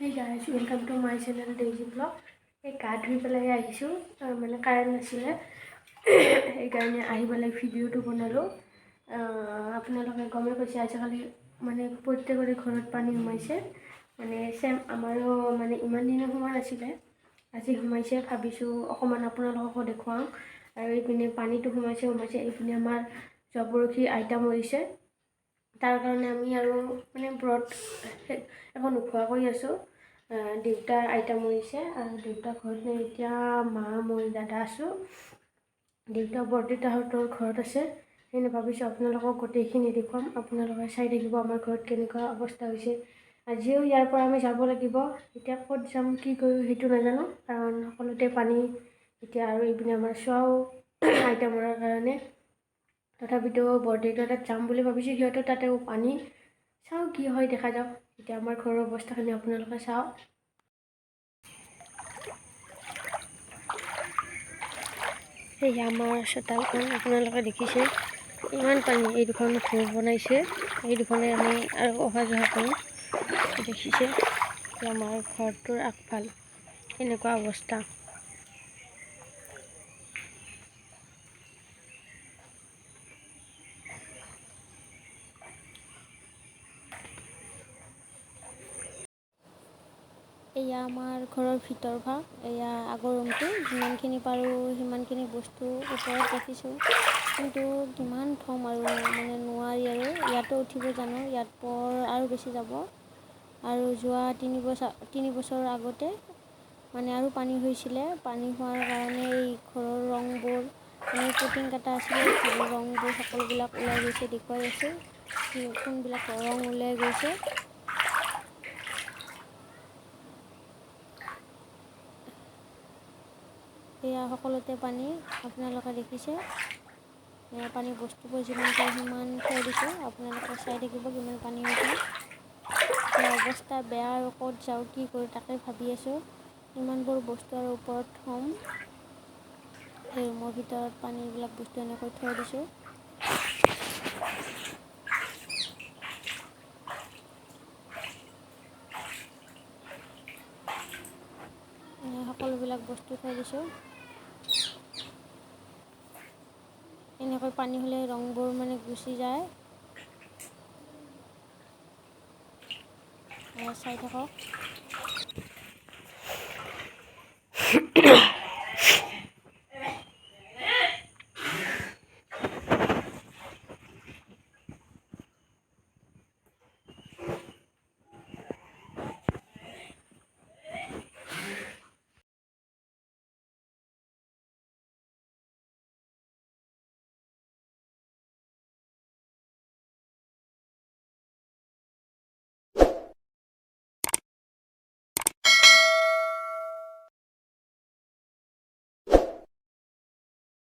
Hey guys, welcome to my channel Daisy Vlog. এই গা ধুই পেলাই আহিছোঁ মানে কাৰেণ্ট নাছিলে সেইকাৰণে আহি পেলাই ভিডিঅ'টো বনালোঁ। আপোনালোকে গমেই পাইছে আজিকালি মানে প্ৰত্যেকৰে ঘৰত পানী সোমাইছে মানে চেম আমাৰো মানে ইমান দিনে সোমোৱা নাছিলে, আজি সোমাইছে। ভাবিছোঁ অকণমান আপোনালোককো দেখুৱাওঁ। আৰু এইপিনে পানীটো সোমাইছে এইপিনে আমাৰ জবৰখী আইতা মৰিছে, তাৰ কাৰণে আমি আৰু মানে ব্ৰত একো নোখোৱা কৰি আছোঁ। দেউতাৰ আইতা মৰিছে আৰু দেউতা ঘৰত নাই, এতিয়া মা মই দাদা আছোঁ। দেউতা বৰদেউতাহঁতৰ ঘৰত আছে, সেইকাৰণে ভাবিছোঁ আপোনালোকক গোটেইখিনি দেখুৱাম। আপোনালোকে চাই থাকিব আমাৰ ঘৰত কেনেকুৱা অৱস্থা হৈছে। আজিও ইয়াৰ পৰা আমি যাব লাগিব, এতিয়া ক'ত যাম কি কৰোঁ সেইটো নাজানো, কাৰণ সকলোতে পানী এতিয়া। আৰু এইপিনে আমাৰ চোৱাও আইতা মৰাৰ কাৰণে, তথাপিতো বৰদেউতাৰ তাত যাম বুলি ভাবিছোঁ। সিহঁতৰ তাতেও পানী, চাওঁ কি হয় দেখা যাওক। এতিয়া আমাৰ ঘৰৰ অৱস্থাখিনি আপোনালোকে চাওক। এই আমাৰ চোতালখন আপোনালোকে দেখিছে, ইমান পানী। এই দুখন ঘৰ বনাইছে, এই দুখনে আমি আৰু অহা যোৱা কৰোঁ। দেখিছে আমাৰ ঘৰটোৰ আগফাল এনেকুৱা অৱস্থা। এয়া আমাৰ ঘৰৰ ভিতৰ ভাগ, এয়া আগৰ ৰুমটো। যিমানখিনি পাৰোঁ সিমানখিনি বস্তু ওপৰত ৰাখিছোঁ, কিন্তু কিমান থ'ম আৰু মানে নোৱাৰি। আৰু ইয়াতো উঠিব জানো, ইয়াত পৰ আৰু বেছি যাব। আৰু যোৱা 3 বছৰ আগতে মানে আৰু পানী হৈছিলে। পানী হোৱাৰ কাৰণে এই ঘৰৰ ৰংবোৰ মানে পুটিং কটা আছিলে, ঘৰৰ ৰংবোৰ সকলোবিলাক ওলাই গৈছে। দেখুৱাই আছোঁ কোনবিলাক ৰং ওলাই গৈছে। এয়া সকলোতে পানী, আপোনালোকে দেখিছে। এয়া পানী, বস্তুবোৰ যিমান পাৰোঁ সিমান থৈ দিছোঁ। আপোনালোকে চাই থাকিব কিমান পানী হৈছে। এয়া অৱস্থা বেয়া, আৰু ক'ত যাওঁ কি কৰোঁ তাকে ভাবি আছোঁ। ইমানবোৰ বস্তু আৰু ওপৰত থ'ম। এই ৰুমৰ ভিতৰত পানীবিলাক বস্তু এনেকৈ থৈ দিছোঁ। সকলোবিলাক বস্তু থৈ দিছোঁ। এনেকৈ পানী হ'লে ৰংবোৰ মানে গুচি যায়। চাই থাকক।